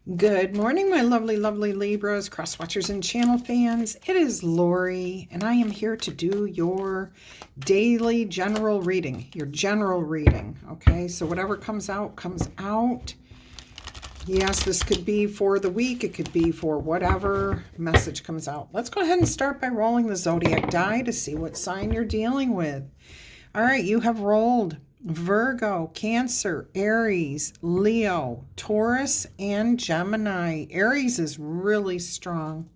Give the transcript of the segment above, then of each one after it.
Good morning, my lovely, lovely Libras, cross watchers, and channel fans. It is Laurie, and I am here to do your daily general reading, Okay, so whatever comes out, comes out. Yes, this could be for the week. It could be for whatever message comes out. Let's go ahead and start by rolling the zodiac die to see what sign you're dealing with. All right, you have rolled Virgo, Cancer, Aries, Leo, Taurus, and Gemini. Aries is really strong.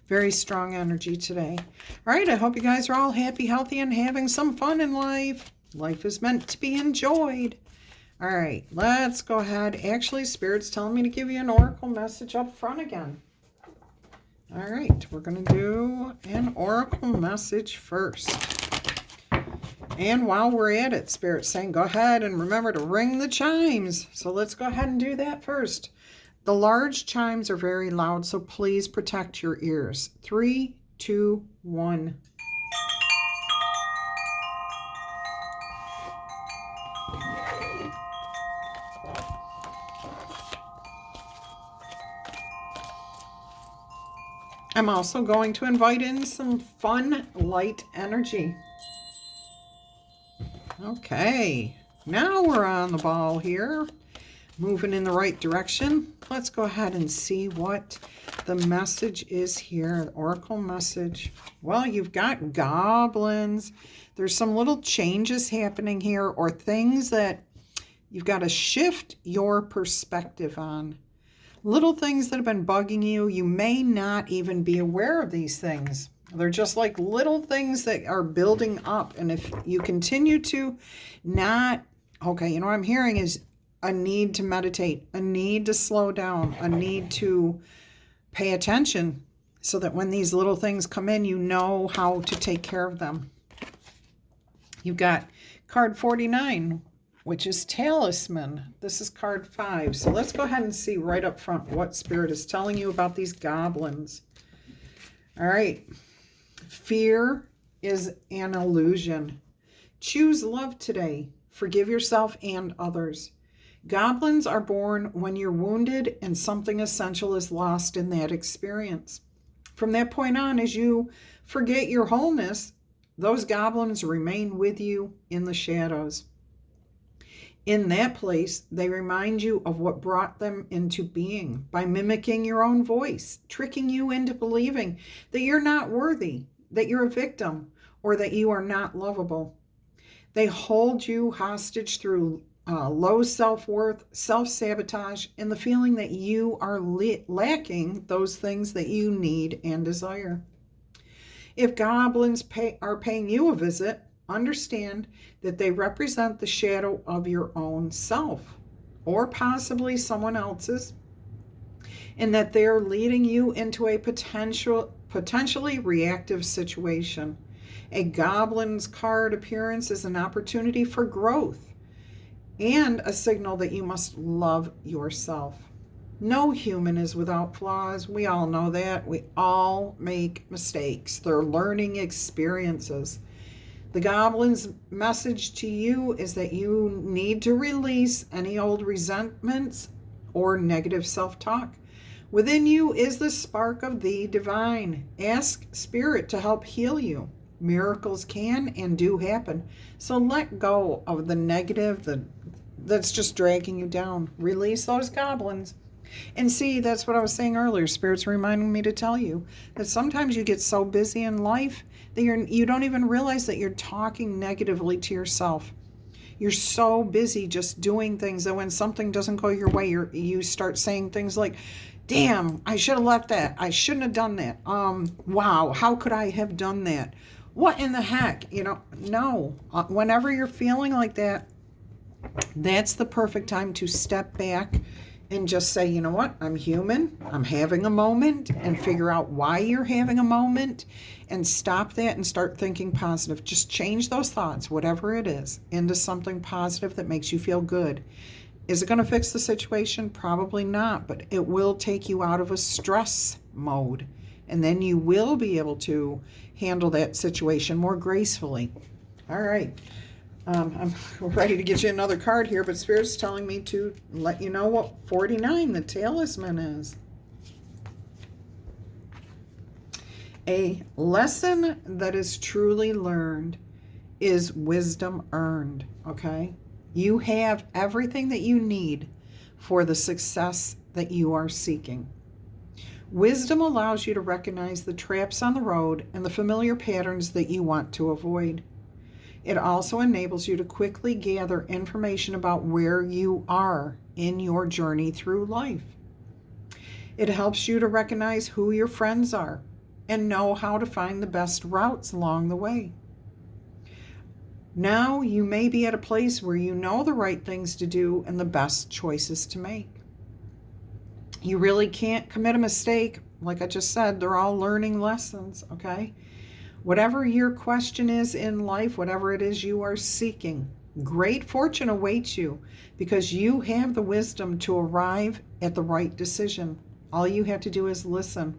Very strong energy today. All right, I hope you guys are all happy, healthy, and having some fun in life. Life is meant to be enjoyed. All right, let's go ahead. Actually, Spirit's telling me to give you an oracle message up front again. All right, we're going to do an oracle message first. And while we're at it, Spirit's saying, go ahead and remember to ring the chimes. So let's go ahead and do that first. The large chimes are very loud, so please protect your ears. 3, 2, 1. I'm also going to invite in some fun, light energy. Okay, now we're on the ball here, moving in the right direction. Let's go ahead and see what the message is here, the oracle message. Well, you've got goblins. There's some little changes happening here, or things that you've got to shift your perspective on. Little things that have been bugging you. You may not even be aware of these things. They're just like little things that are building up. And if you continue to not, okay, you know what I'm hearing is a need to meditate, a need to slow down, a need to pay attention so that when these little things come in, you know how to take care of them. You've got card 49, which is Talisman. This is card 5. So let's go ahead and see right up front what Spirit is telling you about these goblins. All right. Fear is an illusion. Choose love today. Forgive yourself and others. Goblins are born when you're wounded and something essential is lost in that experience. From that point on, as you forget your wholeness, those goblins remain with you in the shadows. In that place, they remind you of what brought them into being by mimicking your own voice, tricking you into believing that you're not worthy, that you're a victim, or that you are not lovable. They hold you hostage through low self-worth, self-sabotage, and the feeling that you are lacking those things that you need and desire. If goblins are paying you a visit, understand that they represent the shadow of your own self, or possibly someone else's, and that they're leading you into a potentially reactive situation. A goblin's card appearance is an opportunity for growth and a signal that you must love yourself. No human is without flaws. We all know that. We all make mistakes. They're learning experiences. The goblin's message to you is that you need to release any old resentments or negative self-talk. Within you is the spark of the divine. Ask Spirit to help heal you. Miracles can and do happen. So let go of the negative that's just dragging you down. Release those goblins. And see, that's what I was saying earlier. Spirit's reminding me to tell you that sometimes you get so busy in life that you don't even realize that you're talking negatively to yourself. You're so busy just doing things that when something doesn't go your way, you start saying things like, damn, I should have left that. I shouldn't have done that. Wow, how could I have done that? What in the heck? No. Whenever you're feeling like that, that's the perfect time to step back and just say, you know what? I'm human. I'm having a moment, and figure out why you're having a moment and stop that and start thinking positive. Just change those thoughts, whatever it is, into something positive that makes you feel good. Is it going to fix the situation? Probably not, but it will take you out of a stress mode, and then you will be able to handle that situation more gracefully. All right. I'm ready to get you another card here, but Spirit's telling me to let you know what 49, the Talisman, is. A lesson that is truly learned is wisdom earned, okay? You have everything that you need for the success that you are seeking. Wisdom allows you to recognize the traps on the road and the familiar patterns that you want to avoid. It also enables you to quickly gather information about where you are in your journey through life. It helps you to recognize who your friends are and know how to find the best routes along the way. Now you may be at a place where you know the right things to do and the best choices to make. You really can't commit a mistake. Like I just said, they're all learning lessons, okay? Whatever your question is in life, whatever it is you are seeking, great fortune awaits you because you have the wisdom to arrive at the right decision. All you have to do is listen.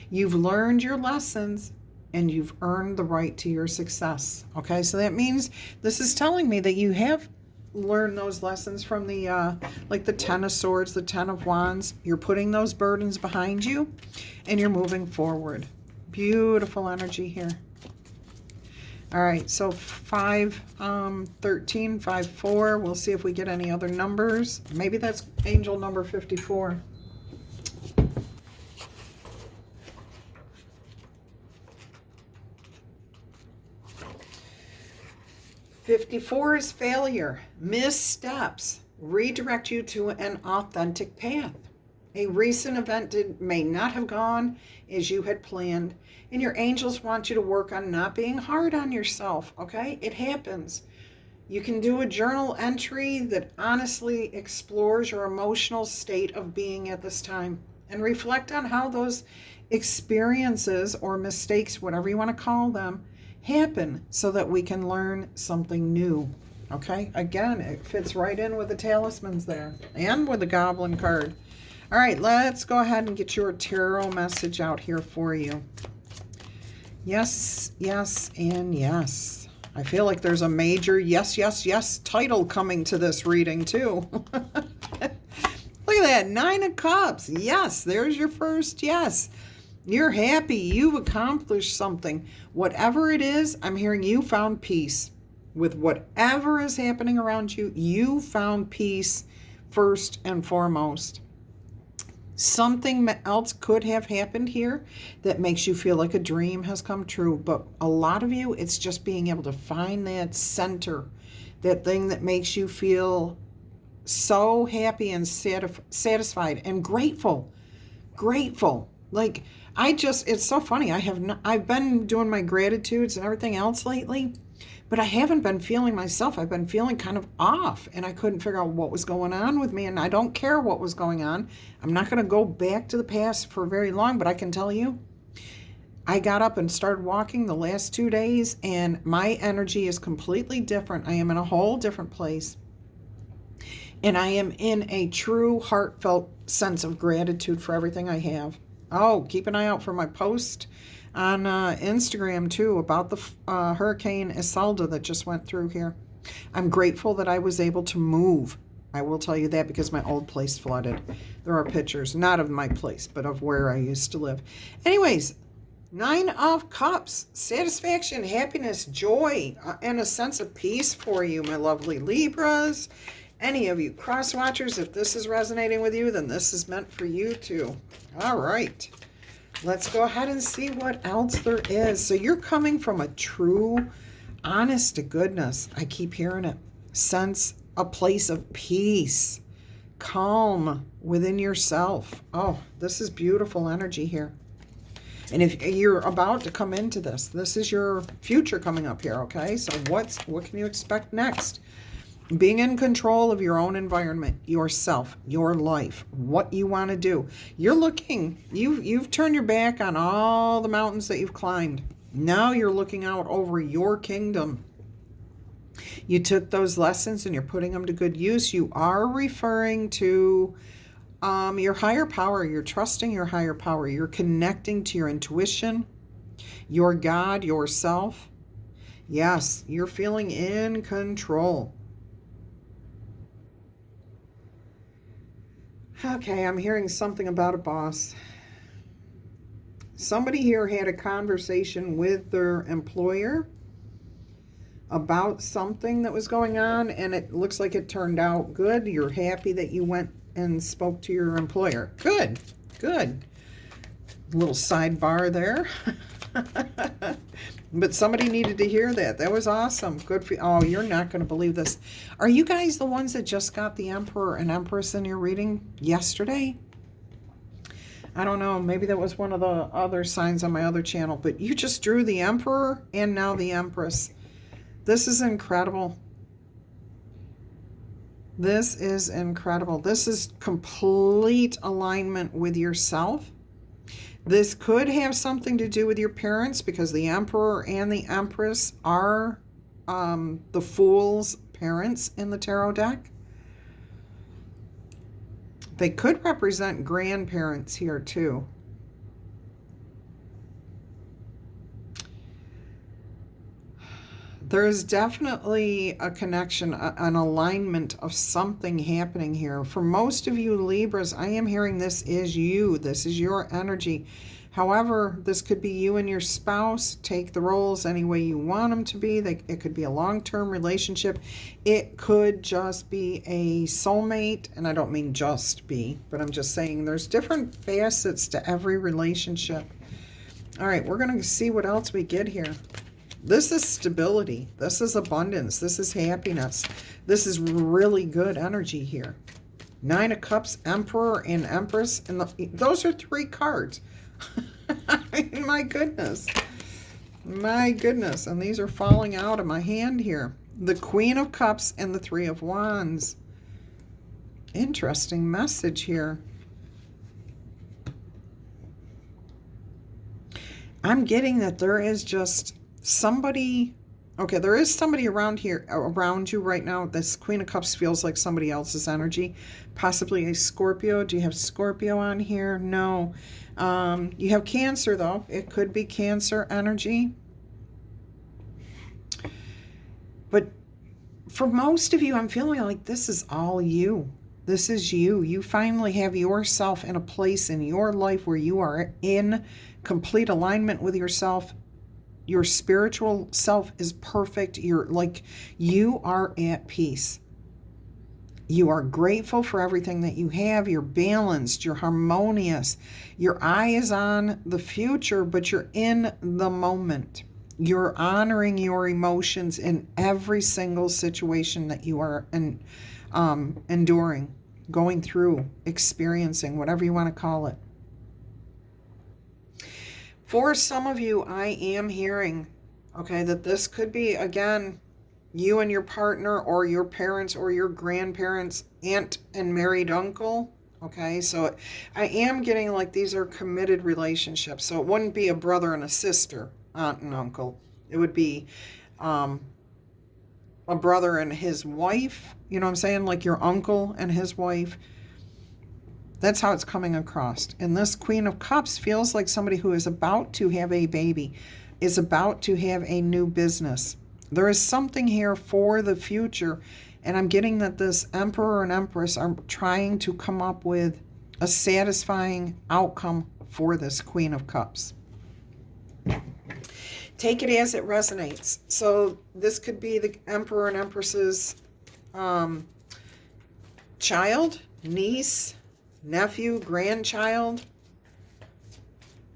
You've learned your lessons and you've earned the right to your success. Okay, so that means this is telling me that you have learned those lessons from the like the 10 of Swords, the 10 of Wands. You're putting those burdens behind you and you're moving forward. Beautiful energy here. All right, so 513, 54. We'll see if we get any other numbers. Maybe that's angel number 54. "54 is failure. Missteps redirect you to an authentic path. A recent event may not have gone as you had planned, and your angels want you to work on not being hard on yourself, okay? It happens. You can do a journal entry that honestly explores your emotional state of being at this time and reflect on how those experiences or mistakes, whatever you want to call them, happen so that we can learn something new, okay? Again, it fits right in with the talismans there and with the goblin card. All right, let's go ahead and get your tarot message out here for you. Yes, yes, and yes. I feel like there's a major yes, yes, yes title coming to this reading too. Look at that, 9 of Cups. Yes, there's your first yes. You're happy. You've accomplished something. Whatever it is, I'm hearing you found peace. With whatever is happening around you, you found peace first and foremost. Something else could have happened here that makes you feel like a dream has come true. But a lot of you, it's just being able to find that center, that thing that makes you feel so happy and satisfied and grateful. Grateful. Like, it's so funny. I've been doing my gratitudes and everything else lately, but I haven't been feeling myself. I've been feeling kind of off, and I couldn't figure out what was going on with me, and I don't care what was going on. I'm not going to go back to the past for very long, but I can tell you, I got up and started walking the last 2 days, and my energy is completely different. I am in a whole different place, and I am in a true heartfelt sense of gratitude for everything I have. Oh, keep an eye out for my post on Instagram too about the Hurricane Isolde that just went through here. I'm grateful that I was able to move. I will tell you that because my old place flooded. There are pictures, not of my place, but of where I used to live. Anyways, 9 of Cups, satisfaction, happiness, joy, and a sense of peace for you, my lovely Libras. Any of you cross watchers, if this is resonating with you, then this is meant for you too. All right. Let's go ahead and see what else there is. So you're coming from a true, honest to goodness, I keep hearing it, sense a place of peace, calm within yourself. Oh, this is beautiful energy here. And if you're about to come into this is your future coming up here, okay? So what can you expect next? Being in control of your own environment, yourself, your life, what you want to do. You're looking, you've turned your back on all the mountains that you've climbed. Now you're looking out over your kingdom. You took those lessons and you're putting them to good use. You are referring to your higher power. You're trusting your higher power. You're connecting to your intuition, your God, yourself. Yes, you're feeling in control. Okay, I'm hearing something about a boss. Somebody here had a conversation with their employer about something that was going on, and it looks like it turned out good. You're happy that you went and spoke to your employer. Good, good. Little sidebar there. But somebody needed to hear that. That was awesome. Good for you. Oh, you're not going to believe this. Are you guys the ones that just got the Emperor and Empress in your reading yesterday? I don't know. Maybe that was one of the other signs on my other channel. But you just drew the Emperor and now the Empress. This is incredible. This is incredible. This is complete alignment with yourself. This could have something to do with your parents because the Emperor and the Empress are the Fool's parents in the tarot deck. They could represent grandparents here too. There's definitely a connection, an alignment of something happening here. For most of you Libras, I am hearing this is you. This is your energy. However, this could be you and your spouse. Take the roles any way you want them to be. It could be a long-term relationship. It could just be a soulmate. And I don't mean just be, but I'm just saying there's different facets to every relationship. All right, we're going to see what else we get here. This is stability. This is abundance. This is happiness. This is really good energy here. Nine of Cups, Emperor, and Empress. And those are 3 cards. I mean, my goodness. My goodness. And these are falling out of my hand here. The Queen of Cups and the 3 of Wands. Interesting message here. I'm getting that there is just somebody, okay, there is somebody around here, around you right now. This Queen of Cups feels like somebody else's energy, possibly a Scorpio. Do you have Scorpio on here? No. You have Cancer, though. It could be Cancer energy. But for most of you, I'm feeling like this is all you. This is you. You finally have yourself in a place in your life where you are in complete alignment with yourself. Your spiritual self is perfect. You're like, you are at peace. You are grateful for everything that you have. You're balanced. You're harmonious. Your eye is on the future, but you're in the moment. You're honoring your emotions in every single situation that you are enduring, going through, experiencing, whatever you want to call it. For some of you, I am hearing, okay, that this could be, again, you and your partner or your parents or your grandparents, aunt and married uncle. Okay, so I am getting like these are committed relationships. So it wouldn't be a brother and a sister, aunt and uncle. It would be a brother and his wife. You know what I'm saying? Like your uncle and his wife. That's how it's coming across. And this Queen of Cups feels like somebody who is about to have a baby, is about to have a new business. There is something here for the future. And I'm getting that this Emperor and Empress are trying to come up with a satisfying outcome for this Queen of Cups. Take it as it resonates. So this could be the Emperor and Empress's child, niece, nephew, grandchild.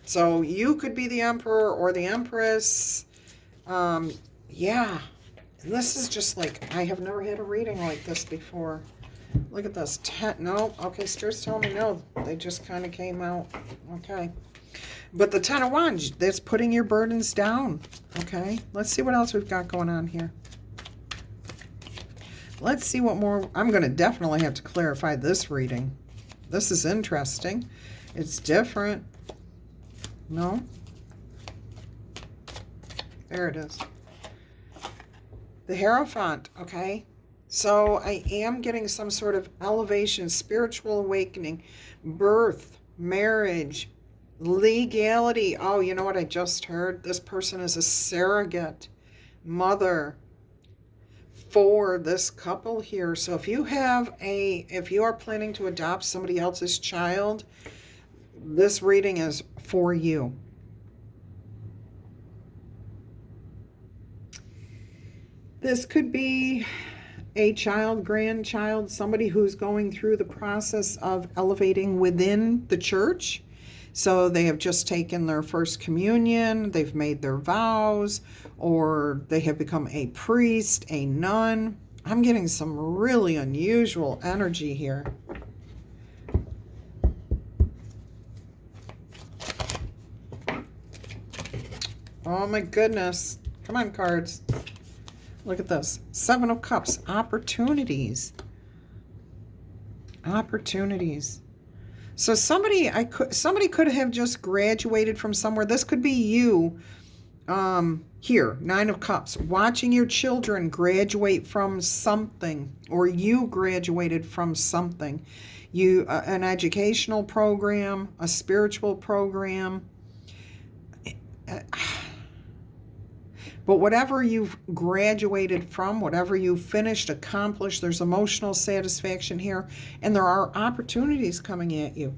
So you could be the Emperor or the Empress. Yeah. And this is just like, I have never had a reading like this before. Look at this. No. Okay, Spirit's telling me no. They just kind of came out. Okay. But the Ten of Wands, that's putting your burdens down. Okay. Let's see what else we've got going on here. Let's see what more. I'm going to definitely have to clarify this reading. This is interesting. It's different. No? There it is. The Hierophant, okay? So I am getting some sort of elevation, spiritual awakening, birth, marriage, legality. Oh, you know what I just heard? This person is a surrogate. mother for this couple here. So if you are planning to adopt somebody else's child, this reading is for you. This could be a child, grandchild, somebody who's going through the process of elevating within the church. So they have just taken their first communion, they've made their vows, or they have become a priest, a nun. I'm getting some really unusual energy here. Oh my goodness. Come on, cards. Look at this. 7 of Cups. Opportunities. Opportunities. So somebody could have just graduated from somewhere. This could be you. Here, 9 of Cups. Watching your children graduate from something, or you graduated from something. An educational program, a spiritual program. But whatever you've graduated from, whatever you've finished, accomplished, there's emotional satisfaction here, and there are opportunities coming at you.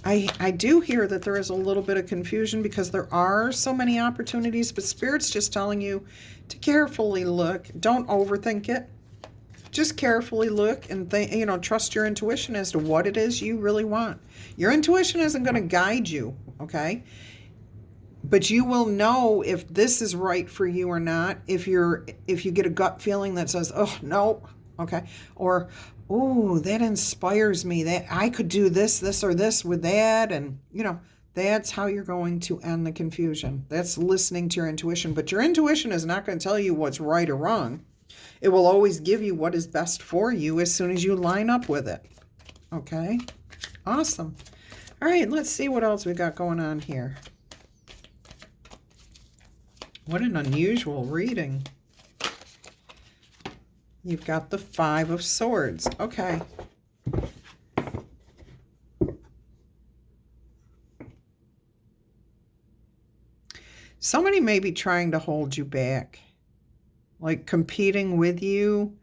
I do hear that there is a little bit of confusion because there are so many opportunities, but Spirit's just telling you to carefully look. Don't overthink it. Just carefully look and trust your intuition as to what it is you really want. Your intuition isn't going to guide you, okay? But you will know if this is right for you or not. If you get a gut feeling that says, "Oh, no," okay, or "Oh, that inspires me. That I could do this or this with that," and that's how you're going to end the confusion. That's listening to your intuition. But your intuition is not going to tell you what's right or wrong. It will always give you what is best for you as soon as you line up with it. Okay? Awesome. All right, let's see what else we got going on here. What an unusual reading. You've got the 5 of Swords. Okay. Somebody may be trying to hold you back, like competing with you,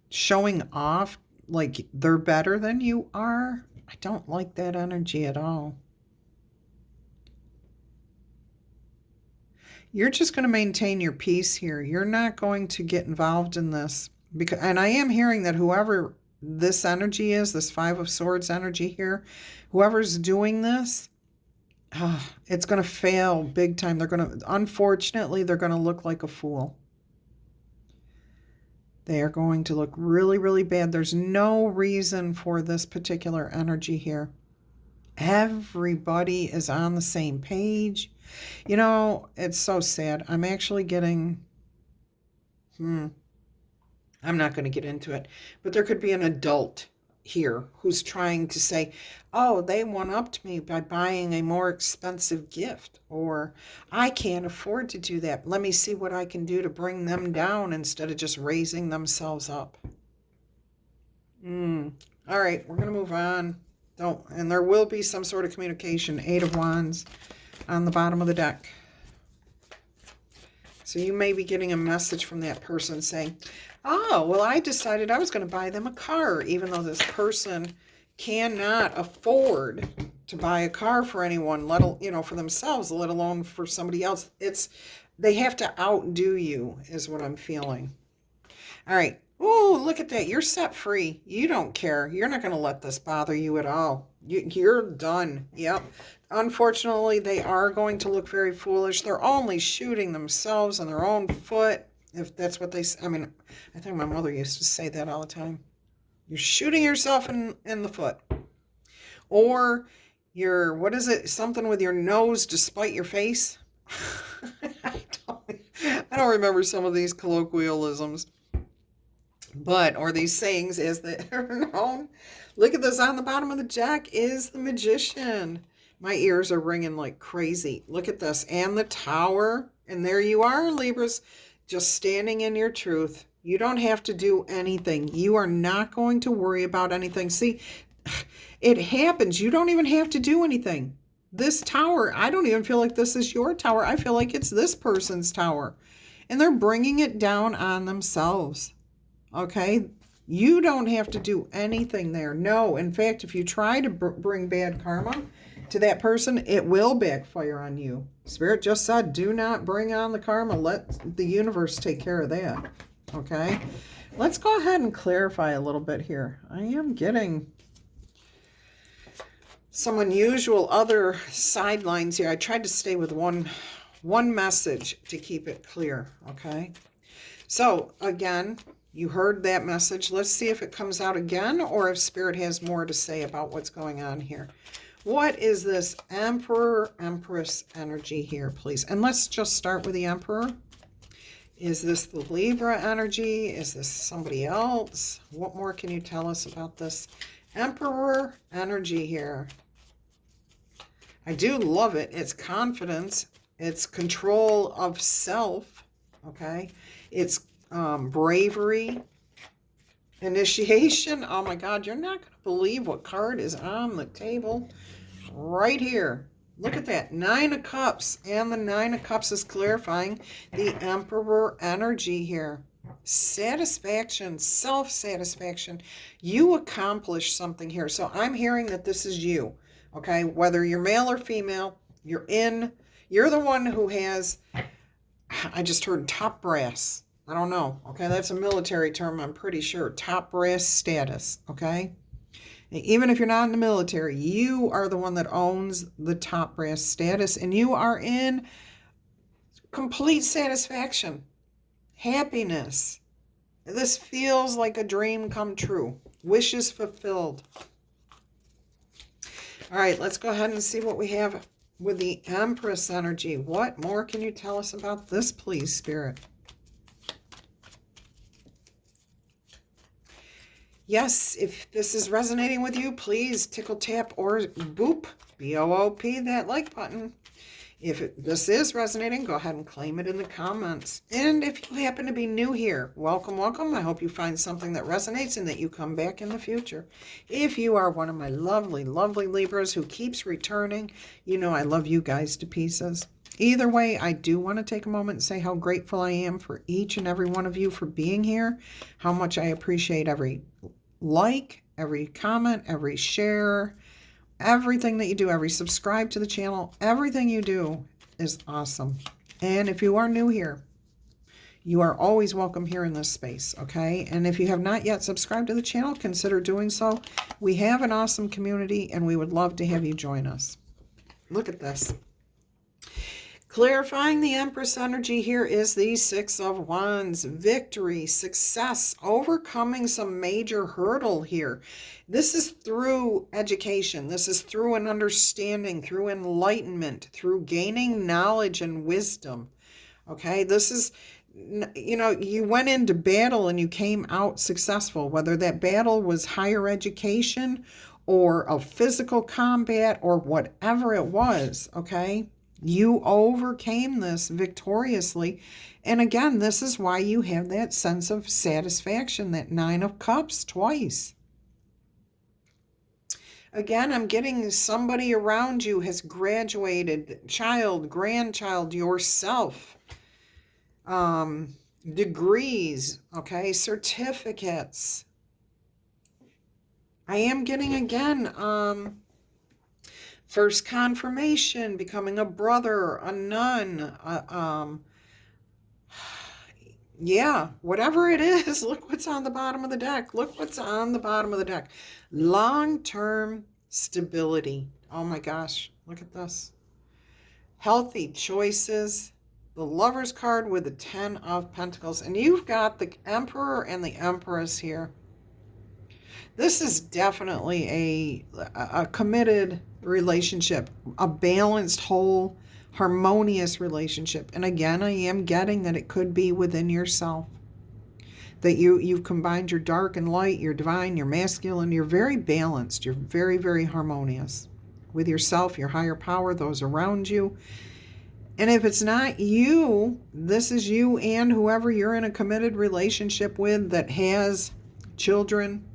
showing off like they're better than you are. I don't like that energy at all. You're just going to maintain your peace here. You're not going to get involved in this. And I am hearing that whoever this energy is, this 5 of Swords energy here, whoever's doing this, it's going to fail big time. Unfortunately, they're going to look like a fool. They are going to look really, really bad. There's no reason for this particular energy here. Everybody is on the same page. It's so sad. I'm actually getting, I'm not going to get into it, but there could be an adult here who's trying to say, "Oh, they one-upped me by buying a more expensive gift," or "I can't afford to do that. Let me see what I can do to bring them down instead of just raising themselves up." All right, we're going to move on. And there will be some sort of communication. 8 of Wands on the bottom of the deck. So you may be getting a message from that person saying, "Oh, well, I decided I was going to buy them a car," even though this person cannot afford to buy a car for anyone, for themselves, let alone for somebody else. They have to outdo you, is what I'm feeling. All right. Oh, look at that. You're set free. You don't care. You're not going to let this bother you at all. You're done. Yep. Unfortunately, they are going to look very foolish. They're only shooting themselves in their own foot. If that's what they say. I think my mother used to say that all the time. You're shooting yourself in the foot. Or what is it? Something with your nose despite your face? I don't remember some of these colloquialisms. Or these sayings as they're known. Look at this on the bottom of the deck is the Magician. My ears are ringing like crazy. Look at this. And the Tower. And there you are, Libras, just standing in your truth. You don't have to do anything. You are not going to worry about anything. See, it happens. You don't even have to do anything. This tower, I don't even feel like this is your tower. I feel like it's this person's tower. And they're bringing it down on themselves. Okay? You don't have to do anything there. No, in fact, if you try to bring bad karma to that person, it will backfire on you. Spirit just said, do not bring on the karma. Let the universe take care of that. Okay? Let's go ahead and clarify a little bit here. I am getting some unusual other sidelines here. I tried to stay with one message to keep it clear. Okay? So, again, you heard that message. Let's see if it comes out again or if Spirit has more to say about what's going on here. What is this Emperor, Empress energy here, please? And let's just start with the Emperor. Is this the Libra energy? Is this somebody else? What more can you tell us about this Emperor energy here? I do love it. It's confidence. It's control of self. Okay? It's bravery, initiation. Oh my God, you're not going to believe what card is on the table right here. Look at that, 9 of Cups, and the 9 of Cups is clarifying the Emperor energy here. Satisfaction, self-satisfaction. You accomplished something here. So I'm hearing that this is you, okay? Whether you're male or female, you're the one who has, I just heard top brass. I don't know. Okay, that's a military term, I'm pretty sure. Top brass status, okay? And even if you're not in the military, you are the one that owns the top brass status, and you are in complete satisfaction, happiness. This feels like a dream come true. Wishes fulfilled. All right, let's go ahead and see what we have with the Empress energy. What more can you tell us about this, please, Spirit? Yes, if this is resonating with you, please tickle, tap, or boop, B-O-O-P, that like button. If this is resonating, go ahead and claim it in the comments. And if you happen to be new here, welcome, welcome. I hope you find something that resonates and that you come back in the future. If you are one of my lovely, lovely Libras who keeps returning, you know I love you guys to pieces. Either way, I do want to take a moment and say how grateful I am for each and every one of you for being here, how much I appreciate every like, every comment, every share, everything that you do, every subscribe to the channel, everything you do is awesome. And if you are new here, you are always welcome here in this space, okay? And if you have not yet subscribed to the channel, consider doing so. We have an awesome community, and we would love to have you join us. Look at this. Clarifying the Empress energy here is the 6 of Wands. Victory, success, overcoming some major hurdle here. This is through education. This is through an understanding, through enlightenment, through gaining knowledge and wisdom. Okay, this is, you know, you went into battle and you came out successful, whether that battle was higher education or a physical combat or whatever it was, okay? You overcame this victoriously. And again, this is why you have that sense of satisfaction, that 9 of Cups twice. Again, I'm getting somebody around you has graduated, child, grandchild, yourself. Degrees, okay, certificates. I am getting again, first confirmation, becoming a brother, a nun, yeah, whatever it is. Look what's on the bottom of the deck. Look what's on the bottom of the deck. Long-term stability. Oh my gosh, look at this. Healthy choices. The Lover's card with the 10 of Pentacles. And you've got the Emperor and the Empress here. This is definitely a committed relationship, a balanced, whole, harmonious relationship. And again, I am getting that it could be within yourself. That you've combined your dark and light, your divine, your masculine. You're very balanced. You're very, very harmonious with yourself, your higher power, those around you. And if it's not you, this is you and whoever you're in a committed relationship with that has children.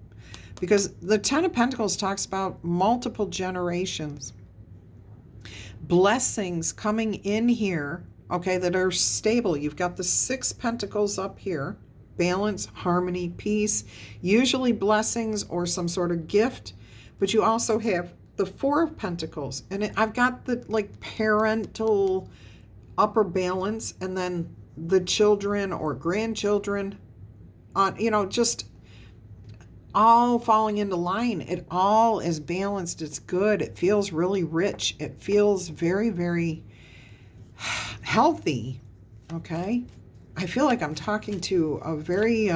Because the 10 of Pentacles talks about multiple generations. blessings coming in here, okay, that are stable. You've got the 6 pentacles up here, balance, harmony, peace, usually blessings or some sort of gift, but you also have the 4 of pentacles, and I've got the like parental upper balance, and then the children or grandchildren on, you know, just all falling into line. It all is balanced. It's good. It feels really rich. It feels very, very healthy. Okay. I feel like I'm talking to a very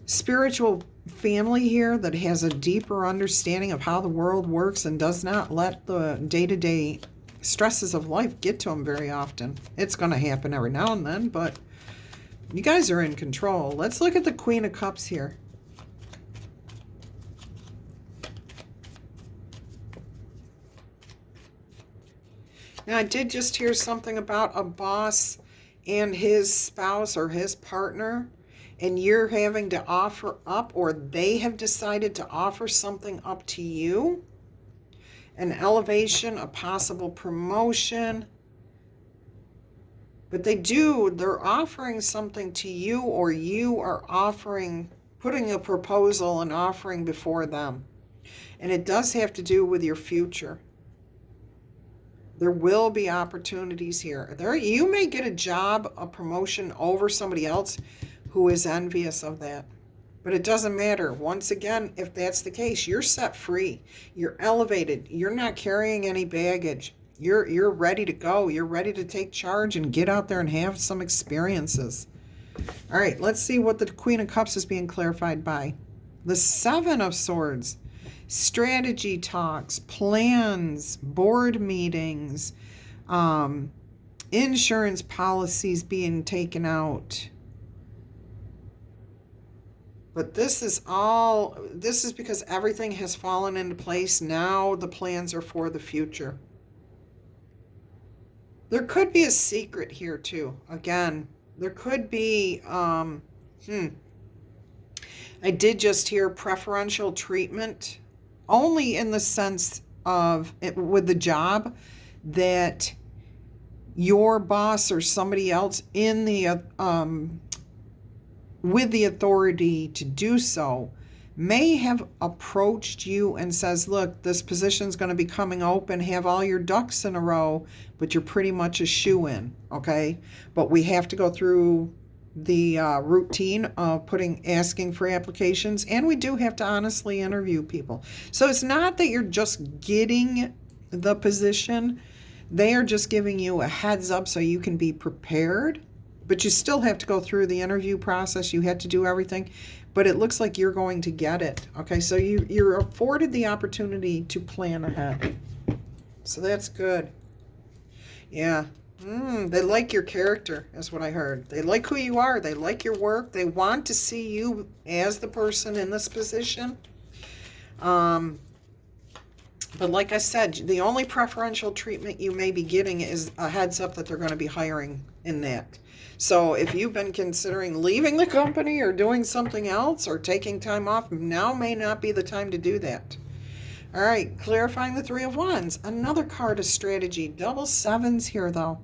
spiritual family here that has a deeper understanding of how the world works and does not let the day-to-day stresses of life get to them very often. It's going to happen every now and then, but you guys are in control. Let's look at the Queen of Cups here. Now, I did just hear something about a boss and his spouse or his partner, and you're having to offer up, or they have decided to offer something up to you. An elevation, a possible promotion. But they're offering something to you, or you are putting a proposal and offering before them. And it does have to do with your future. There will be opportunities here. You may get a job, a promotion over somebody else who is envious of that. But it doesn't matter. Once again, if that's the case, you're set free. You're elevated. You're not carrying any baggage. You're ready to go. You're ready to take charge and get out there and have some experiences. All right, let's see what the Queen of Cups is being clarified by. The 7 of Swords. Strategy talks, plans, board meetings, insurance policies being taken out. But this is because everything has fallen into place. Now the plans are for the future. There could be a secret here too. Again, there could be, I did just hear preferential treatment, only in the sense of with the job that your boss or somebody else in the with the authority to do so may have approached you and says, look, this position's going to be coming open, have all your ducks in a row, but you're pretty much a shoo-in, okay? But we have to go through the routine of asking for applications, and we do have to honestly interview people. So it's not that you're just getting the position. They are just giving you a heads up so you can be prepared, but you still have to go through the interview process. You had to do everything, but it looks like you're going to get it. Okay, so you're afforded the opportunity to plan ahead. So that's good. Yeah. They like your character, is what I heard. They like who you are. They like your work. They want to see you as the person in this position. But like I said, the only preferential treatment you may be getting is a heads up that they're going to be hiring in that. So if you've been considering leaving the company or doing something else or taking time off, now may not be the time to do that. All right, clarifying the 3 of Wands. Another card of strategy. Double 7s here, though.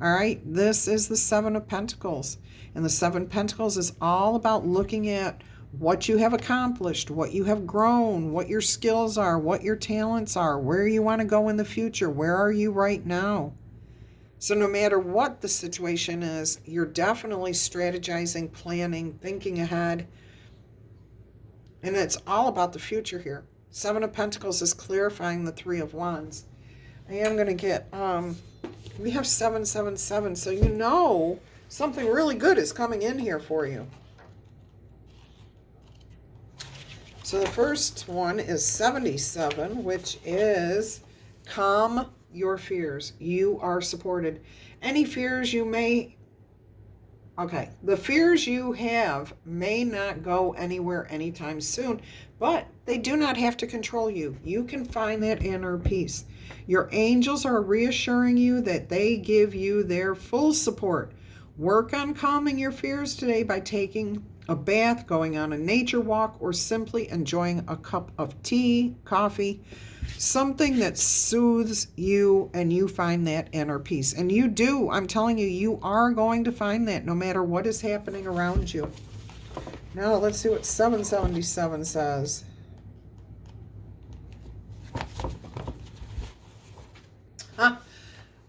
All right, this is the 7 of Pentacles. And the 7 Pentacles is all about looking at what you have accomplished, what you have grown, what your skills are, what your talents are, where you want to go in the future, where are you right now. So no matter what the situation is, you're definitely strategizing, planning, thinking ahead. And it's all about the future here. 7 of Pentacles is clarifying the 3 of Wands. I am going to get, we have 777, so you know something really good is coming in here for you. So the first one is 77, which is calm your fears. You are supported. Any fears you may, the fears you have may not go anywhere anytime soon, but they do not have to control you. You can find that inner peace. Your angels are reassuring you that they give you their full support. Work on calming your fears today by taking a bath, going on a nature walk, or simply enjoying a cup of tea, coffee. Something that soothes you and you find that inner peace. And you do. I'm telling you, you are going to find that no matter what is happening around you. Now let's see what 777 says. Huh.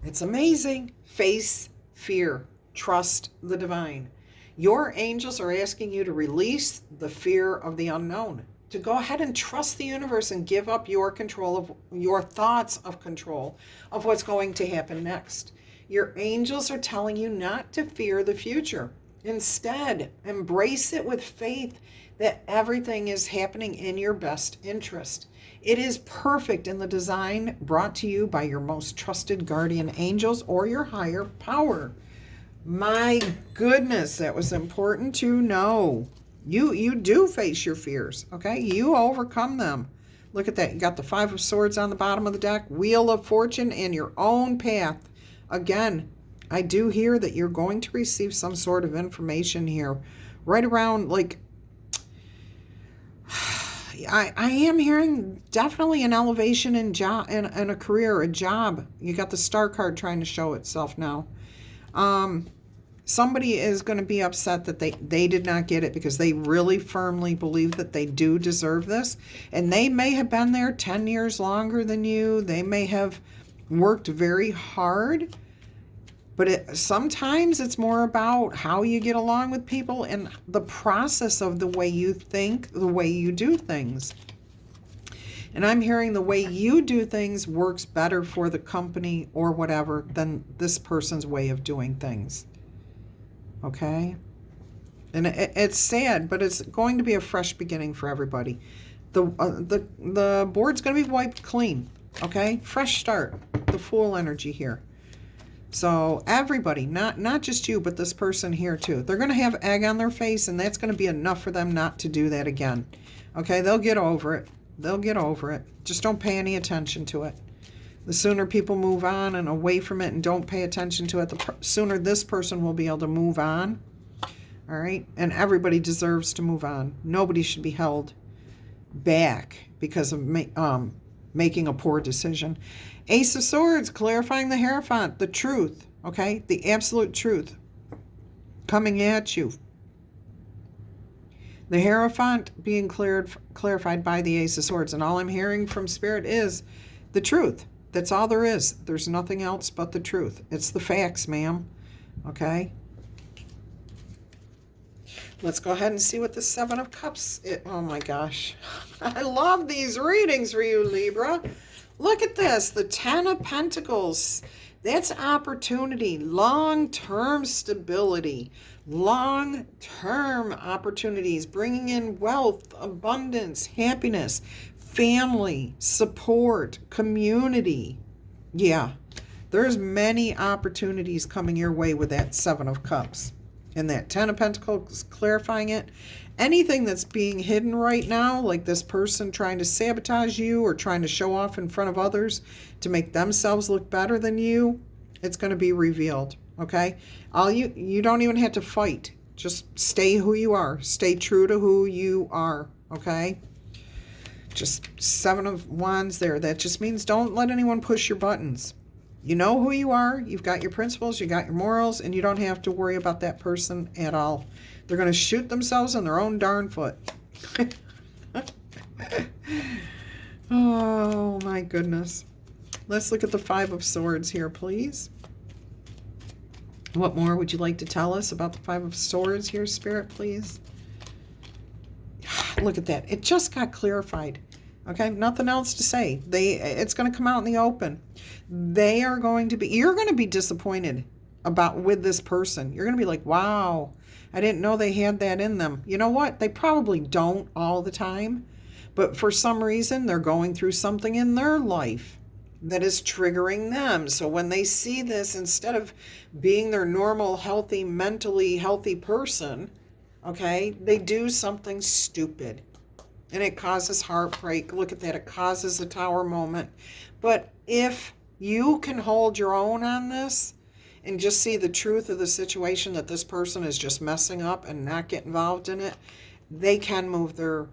It's amazing. Face fear. Trust the divine. Your angels are asking you to release the fear of the unknown. To go ahead and trust the universe and give up your control of your thoughts of control of what's going to happen next. Your angels are telling you not to fear the future. Instead, embrace it with faith that everything is happening in your best interest. It is perfect in the design brought to you by your most trusted guardian angels or your higher power. My goodness, that was important to know. You do face your fears, okay? You overcome them. Look at that. You got the 5 of Swords on the bottom of the deck, Wheel of Fortune, and your own path. Again, I do hear that you're going to receive some sort of information here. Right around, like, I am hearing definitely an elevation in job, in a career, a job. You got the Star card trying to show itself now. Somebody is going to be upset that they did not get it because they really firmly believe that they do deserve this. And they may have been there 10 years longer than you. They may have worked very hard. But sometimes it's more about how you get along with people and the process of the way you think, the way you do things. And I'm hearing the way you do things works better for the company or whatever than this person's way of doing things. Okay? And it's sad, but it's going to be a fresh beginning for everybody. The board's going to be wiped clean. Okay? Fresh start. The Fool energy here. So everybody, not just you, but this person here too. They're going to have egg on their face, and that's going to be enough for them not to do that again. Okay? They'll get over it. They'll get over it. Just don't pay any attention to it. The sooner people move on and away from it and don't pay attention to it, the sooner this person will be able to move on. All right? And everybody deserves to move on. Nobody should be held back because of making a poor decision. Ace of Swords, clarifying the Hierophant, the truth, okay? The absolute truth coming at you. The Hierophant being clarified by the Ace of Swords. And all I'm hearing from Spirit is the truth. That's all there is. There's nothing else but the truth. It's the facts, ma'am. Okay? Let's go ahead and see what the 7 of Cups is. Oh my gosh. I love these readings for you, Libra. Look at this. The 10 of Pentacles. That's opportunity. Long-term stability. Long-term opportunities. Bringing in wealth, abundance, happiness, family, support, community. Yeah. There's many opportunities coming your way with that 7 of Cups. And that 10 of Pentacles clarifying it. Anything that's being hidden right now, like this person trying to sabotage you or trying to show off in front of others to make themselves look better than you, it's going to be revealed, okay? You don't even have to fight. Just stay who you are. Stay true to who you are, okay? Just 7 of Wands there. That just means don't let anyone push your buttons. You know who you are, you've got your principles, you got your morals, and you don't have to worry about that person at all. They're going to shoot themselves in their own darn foot. Oh, my goodness. Let's look at the 5 of Swords here, please. What more would you like to tell us about the 5 of Swords here, Spirit, please? Look at that. It just got clarified. Okay, nothing else to say. It's going to come out in the open. You're going to be disappointed with this person. You're going to be like, wow, I didn't know they had that in them. You know what? They probably don't all the time, but for some reason, they're going through something in their life that is triggering them. So when they see this, instead of being their normal, healthy, mentally healthy person, okay, they do something stupid. And it causes heartbreak. Look at that. It causes a Tower moment. But if you can hold your own on this and just see the truth of the situation, that this person is just messing up and not get involved in it, they can move their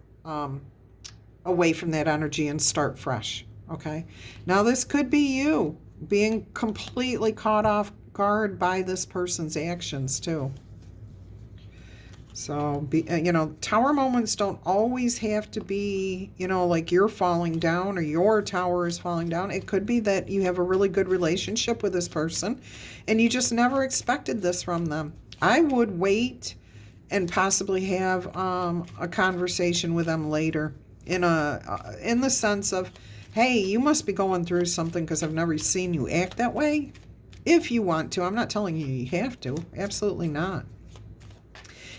away from that energy and start fresh. Okay. Now this could be you being completely caught off guard by this person's actions too. So, tower moments don't always have to be, like you're falling down or your tower is falling down. It could be that you have a really good relationship with this person and you just never expected this from them. I would wait and possibly have a conversation with them later in the sense of, hey, you must be going through something because I've never seen you act that way. If you want to. I'm not telling you you have to. Absolutely not.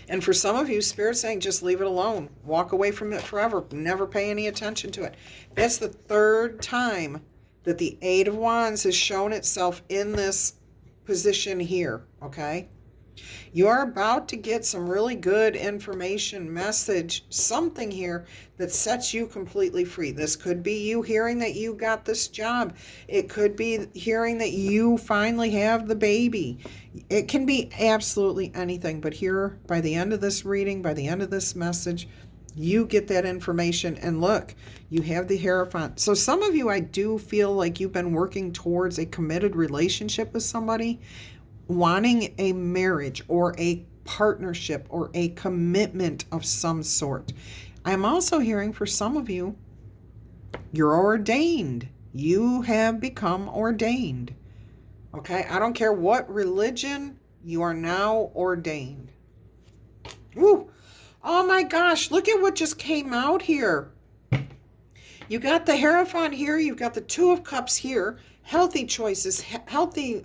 And for some of you, Spirit's saying just leave it alone. Walk away from it forever. Never pay any attention to it. That's the third time that the Eight of Wands has shown itself in this position here, okay? You are about to get some really good information, message, something here that sets you completely free. This could be you hearing that you got this job. It could be hearing that you finally have the baby. It can be absolutely anything. But here, by the end of this reading, by the end of this message, you get that information. And look, you have the Hierophant. So some of you, I do feel like you've been working towards a committed relationship with somebody, wanting a marriage or a partnership or a commitment of some sort. I'm also hearing for some of you, you're ordained. You have become ordained. Okay? I don't care what religion, you are now ordained. Woo! Oh my gosh, look at what just came out here. You got the Hierophant here, you've got the Two of Cups here. Healthy choices, healthy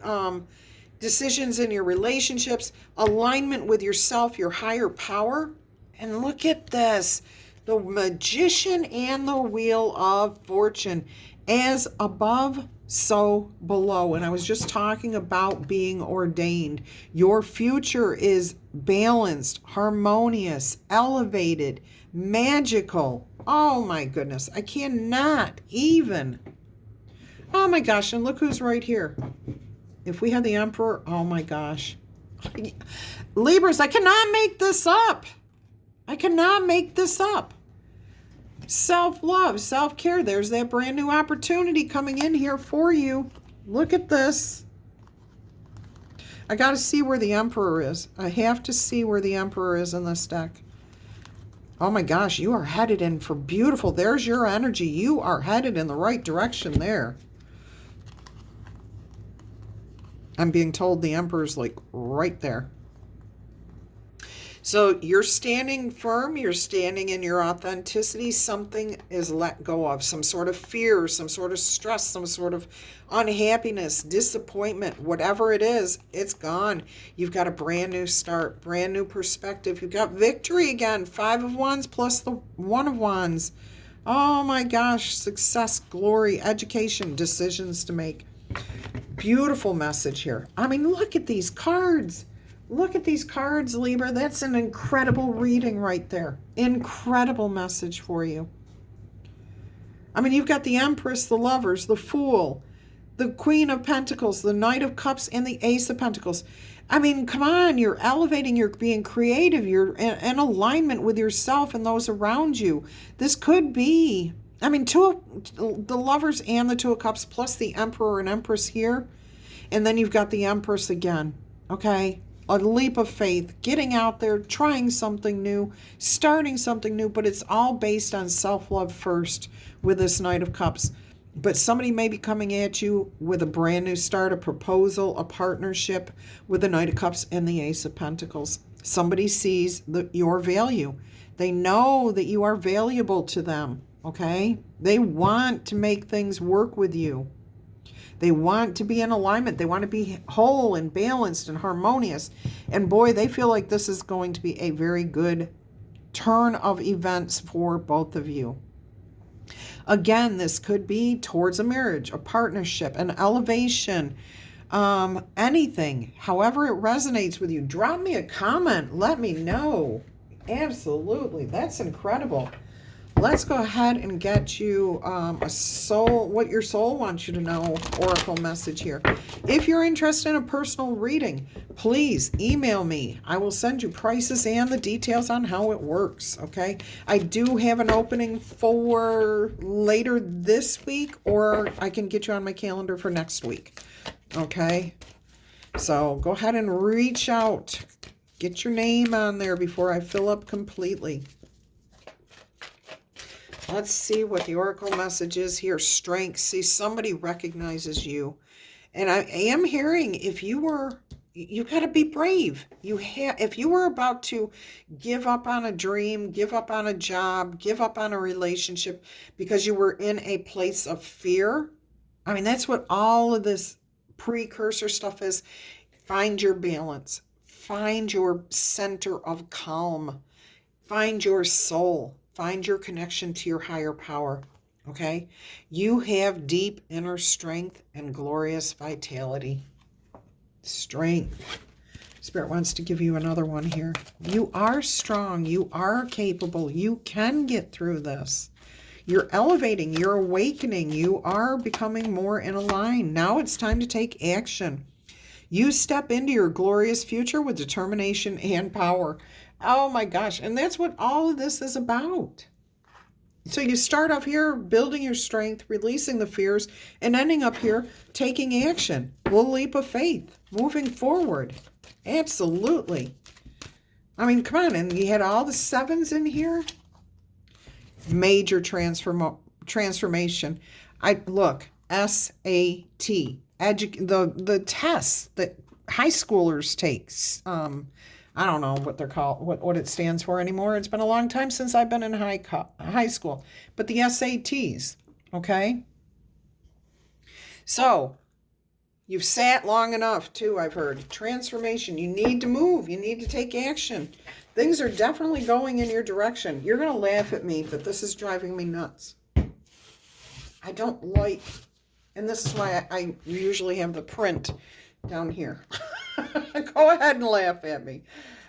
decisions in your relationships, alignment with yourself, your higher power. And look at this, the Magician and the Wheel of Fortune. As above, so below. And I was just talking about being ordained. Your future is balanced, harmonious, elevated, magical. Oh my goodness, I cannot even. Oh my gosh, and look who's right here. If we had the Emperor, oh my gosh. Libras, I cannot make this up. I cannot make this up. Self-love, self-care. There's that brand new opportunity coming in here for you. Look at this. I got to see where the Emperor is. I have to see where the Emperor is in this deck. Oh my gosh, you are headed in for beautiful. There's your energy. You are headed in the right direction there. I'm being told the Emperor's like right there. So you're standing firm. You're standing in your authenticity. Something is let go of. Some sort of fear, some sort of stress, some sort of unhappiness, disappointment, whatever it is, it's gone. You've got a brand new start, brand new perspective. You've got victory again. 5 of Wands plus the 1 of Wands. Oh my gosh. Success, glory, education, decisions to make. Beautiful message here. I mean, look at these cards. Look at these cards, Libra. That's an incredible reading right there. Incredible message for you. I mean, you've got the Empress, the Lovers, the Fool, the Queen of Pentacles, the Knight of Cups, and the Ace of Pentacles. I mean, come on. You're elevating. You're being creative. You're in alignment with yourself and those around you. This could be... I mean, the Lovers and the Two of Cups plus the Emperor and Empress here. And then you've got the Empress again. Okay? A leap of faith. Getting out there, trying something new, starting something new. But it's all based on self-love first with this Knight of Cups. But somebody may be coming at you with a brand new start, a proposal, a partnership with the Knight of Cups and the Ace of Pentacles. Somebody sees your value. They know that you are valuable to them. Okay? They want to make things work with you. They want to be in alignment. They want to be whole and balanced and harmonious. And boy, they feel like this is going to be a very good turn of events for both of you. Again, this could be towards a marriage, a partnership, an elevation, anything. However it resonates with you. Drop me a comment. Let me know. Absolutely. That's incredible. let's go ahead and get you a soul, what your soul wants you to know, oracle message here. If you're interested in a personal reading, please email me. I will send you prices and the details on how it works, okay? I do have an opening for later this week, or I can get you on my calendar for next week, okay? So go ahead and reach out. Get your name on there before I fill up completely. Let's see what the oracle message is here. Strength. See, somebody recognizes you. And I am hearing if you got to be brave. If you were about to give up on a dream, give up on a job, give up on a relationship because you were in a place of fear. I mean, that's what all of this precursor stuff is. Find your balance. Find your center of calm. Find your soul. Find your connection to your higher power, okay? You have deep inner strength and glorious vitality. Strength. Spirit wants to give you another one here. You are strong. You are capable. You can get through this. You're elevating. You're awakening. You are becoming more in a line. Now it's time to take action. You step into your glorious future with determination and power. Oh my gosh. And that's what all of this is about. So you start off here building your strength, releasing the fears, and ending up here taking action. A little leap of faith, moving forward. Absolutely. I mean, come on. And you had all the sevens in here. Major transformation. Look, SAT. The tests that high schoolers take. I don't know what they're called, what it stands for anymore. It's been a long time since I've been in high school. But the SATs, okay? So, you've sat long enough too, I've heard. Transformation. You need to move. You need to take action. Things are definitely going in your direction. You're going to laugh at me, but this is driving me nuts. I don't like, and this is why I usually have the print down here. Go ahead and laugh at me.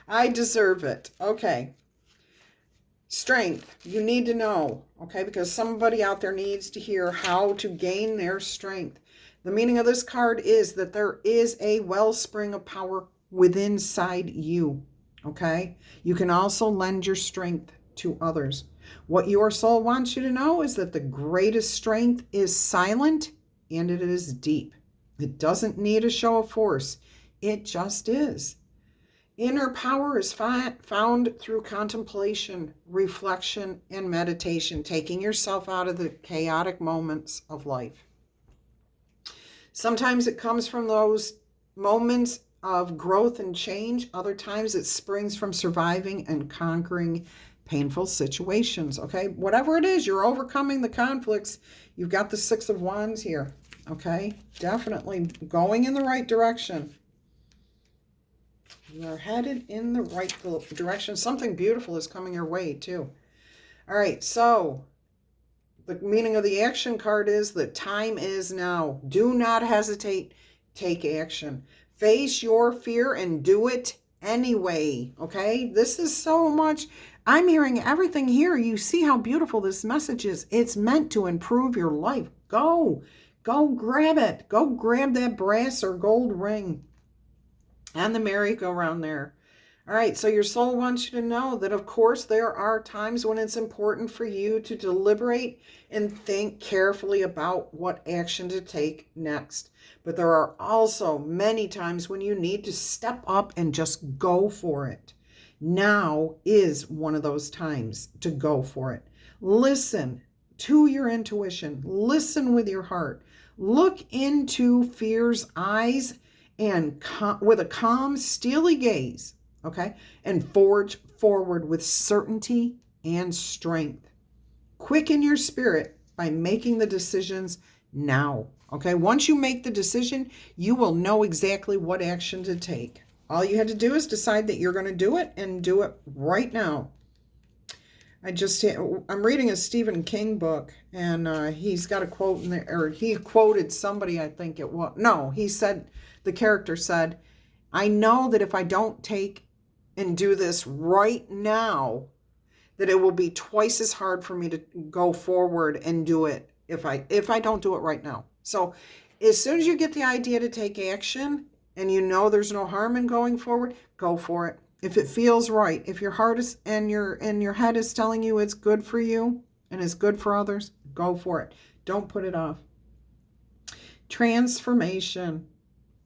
I deserve it. Okay. Strength. You need to know, okay? Because somebody out there needs to hear how to gain their strength. The meaning of this card is that there is a wellspring of power within inside you, okay? You can also lend your strength to others. What your soul wants you to know is that the greatest strength is silent and it is deep. It doesn't need a show of force. It just is. Inner power is found through contemplation, reflection, and meditation, taking yourself out of the chaotic moments of life. Sometimes it comes from those moments of growth and change. Other times it springs from surviving and conquering painful situations, okay? Whatever it is, you're overcoming the conflicts. You've got the Six of Wands here, okay? Definitely going in the right direction. You're headed in the right direction. Something beautiful is coming your way, too. All right, so the meaning of the action card is that time is now. Do not hesitate. Take action. Face your fear and do it anyway, okay? This is so much. I'm hearing everything here. You see how beautiful this message is. It's meant to improve your life. Go grab it. Go grab that brass or gold ring and the merry-go-round there. All right, so your soul wants you to know that, of course, there are times when it's important for you to deliberate and think carefully about what action to take next. But there are also many times when you need to step up and just go for it. Now is one of those times to go for it. Listen to your intuition. Listen with your heart. Look into fear's eyes and with a calm, steely gaze, okay? And forge forward with certainty and strength. Quicken your spirit by making the decisions now, okay? Once you make the decision, you will know exactly what action to take. All you had to do is decide that you're going to do it and do it right now. I'm reading a Stephen King book, and he's got a quote in there, or he quoted somebody, I think it was. No, he said, the character said, I know that if I don't take and do this right now, that it will be twice as hard for me to go forward and do it if I don't do it right now. So as soon as you get the idea to take action and you know there's no harm in going forward, go for it. If it feels right, if your heart is and your head is telling you it's good for you and it's good for others, go for it. Don't put it off. Transformation.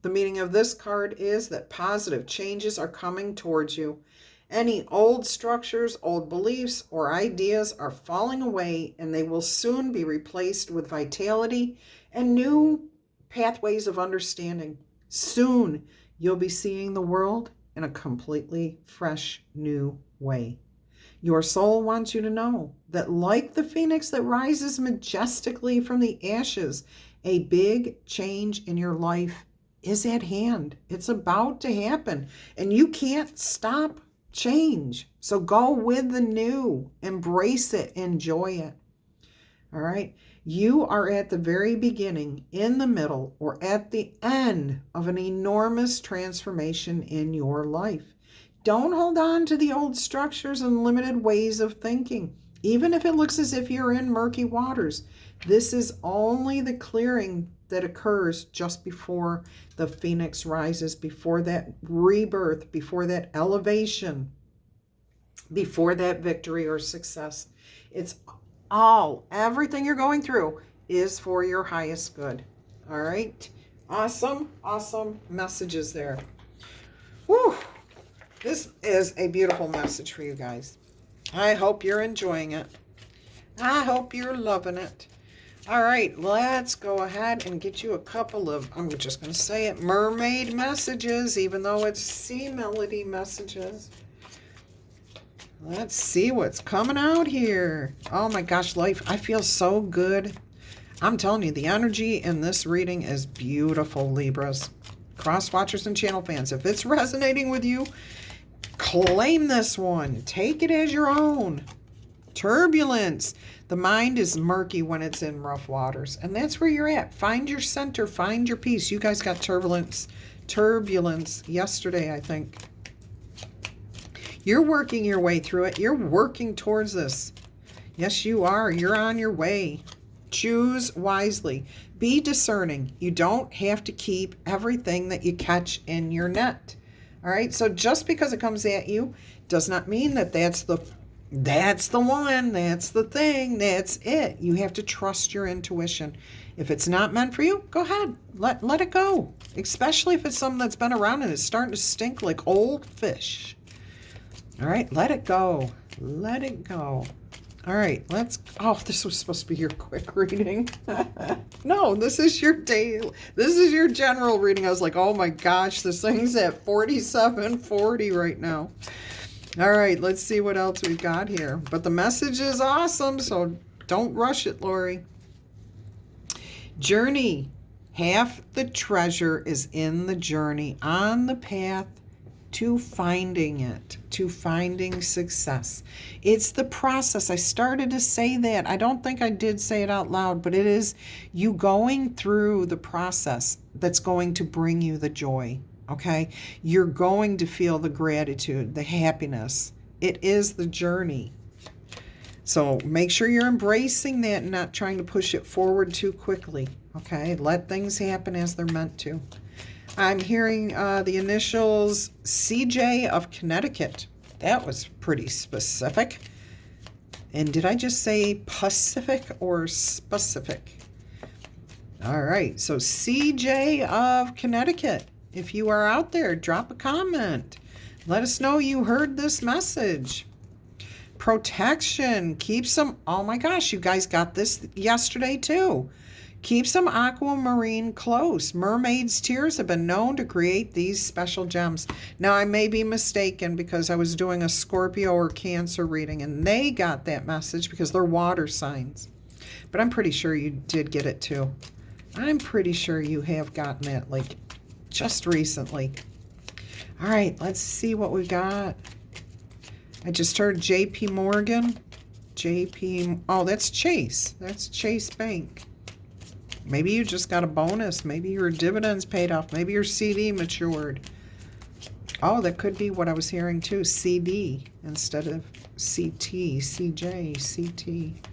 The meaning of this card is that positive changes are coming towards you. Any old structures, old beliefs, or ideas are falling away, and they will soon be replaced with vitality and new pathways of understanding. Soon, you'll be seeing the world in a completely fresh, new way. Your soul wants you to know that, like the phoenix that rises majestically from the ashes, a big change in your life is at hand. It's about to happen, and you can't stop change. So go with the new, embrace it, enjoy it. All right. You are at the very beginning, in the middle, or at the end of an enormous transformation in your life. Don't hold on to the old structures and limited ways of thinking, even if it looks as if you're in murky waters. This is only the clearing that occurs just before the phoenix rises, before that rebirth, before that elevation, before that victory or success. It's everything you're going through is for your highest good. All right. Awesome messages there. Whew. This is a beautiful message for you guys. I hope you're enjoying it. I hope you're loving it. All right, let's go ahead and get you a couple of, I'm just going to say it, mermaid messages, even though it's sea melody messages. Let's see what's coming out here. Oh my gosh, life, I feel so good. I'm telling you, the energy in this reading is beautiful, Libras. Cross watchers and channel fans, if it's resonating with you, claim this one. Take it as your own. Turbulence. The mind is murky when it's in rough waters, and that's where you're at. Find your center, find your peace. You guys got turbulence yesterday, I think. You're working your way through it. You're working towards this. Yes, you are. You're on your way. Choose wisely. Be discerning. You don't have to keep everything that you catch in your net. All right? So just because it comes at you does not mean that that's the one, that's the thing, that's it. You have to trust your intuition. If it's not meant for you, go ahead. Let it go. Especially if it's something that's been around and it's starting to stink like old fish. All right, let it go. Let it go. All right, this was supposed to be your quick reading. No, this is your general reading. I was like, oh my gosh, this thing's at 47:40 right now. All right, let's see what else we got here. But the message is awesome, so don't rush it, Laurie. Journey. Half the treasure is in the journey, on the path to finding it, to finding success. It's the process. I started to say that. I don't think I did say it out loud, but it is you going through the process that's going to bring you the joy, okay? You're going to feel the gratitude, the happiness. It is the journey. So make sure you're embracing that and not trying to push it forward too quickly, okay? Let things happen as they're meant to. I'm hearing the initials CJ of Connecticut. That was pretty specific. And did I just say Pacific or specific? All right, so CJ of Connecticut. If you are out there, drop a comment. Let us know you heard this message. Protection. Keep some, oh my gosh, you guys got this yesterday too. Keep some aquamarine close. Mermaid's tears have been known to create these special gems. Now, I may be mistaken because I was doing a Scorpio or Cancer reading, and they got that message because they're water signs. But I'm pretty sure you did get it too. I'm pretty sure you have gotten it, like, just recently. All right, let's see what we got. I just heard JP Morgan. Oh, that's Chase. That's Chase Bank. Maybe you just got a bonus. Maybe your dividends paid off. Maybe your CD matured. Oh, that could be what I was hearing too. CD instead of CT, CJ, CT.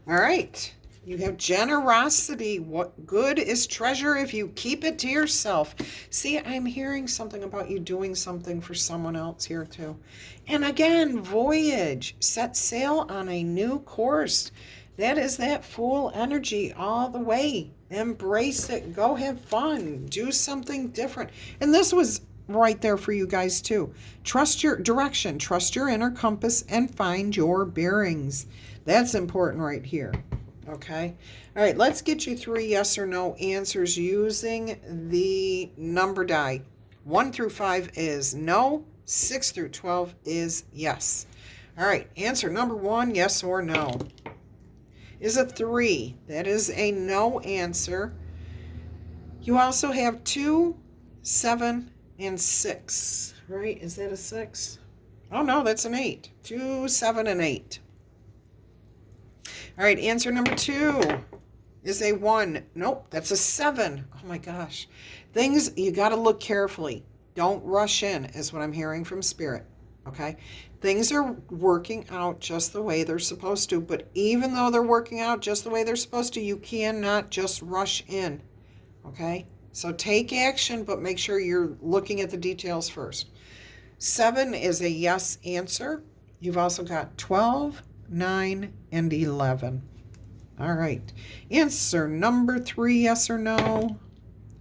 All right. You have generosity. What good is treasure if you keep it to yourself? See, I'm hearing something about you doing something for someone else here too. And again, voyage. Set sail on a new course. That is that Fool energy all the way. Embrace it. Go have fun. Do something different. And this was right there for you guys too. Trust your direction. Trust your inner compass and find your bearings. That's important right here. Okay. All right. Let's get you 3 yes or no answers using the number die. 1 through 5 is no. 6 through 12 is yes. All right. Answer number 1, yes or no, is a 3. That is a no answer. You also have 2, 7, and 6. Right? Is that a 6? Oh, no, that's an 8. 2, 7, and 8. All right, answer number 2 is a 1. Nope, that's a 7. Oh my gosh. Things, you got to look carefully. Don't rush in, is what I'm hearing from Spirit. Okay? Things are working out just the way they're supposed to, but even though they're working out just the way they're supposed to, you cannot just rush in. Okay? So take action, but make sure you're looking at the details first. 7 is a yes answer. You've also got 12, 9, and 11. All right. Answer number 3, yes or no,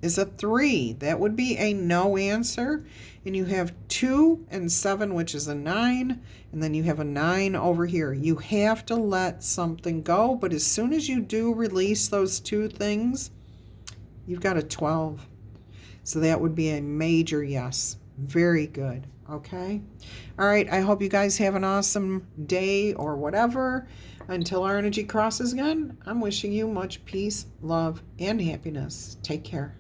is a 3. That would be a no answer. And you have 2 and 7, which is a 9. And then you have a 9 over here. You have to let something go. But as soon as you do release those 2 things, you've got a 12. So that would be a major yes. Very good. Okay. All right. I hope you guys have an awesome day or whatever. Until our energy crosses again, I'm wishing you much peace, love, and happiness. Take care.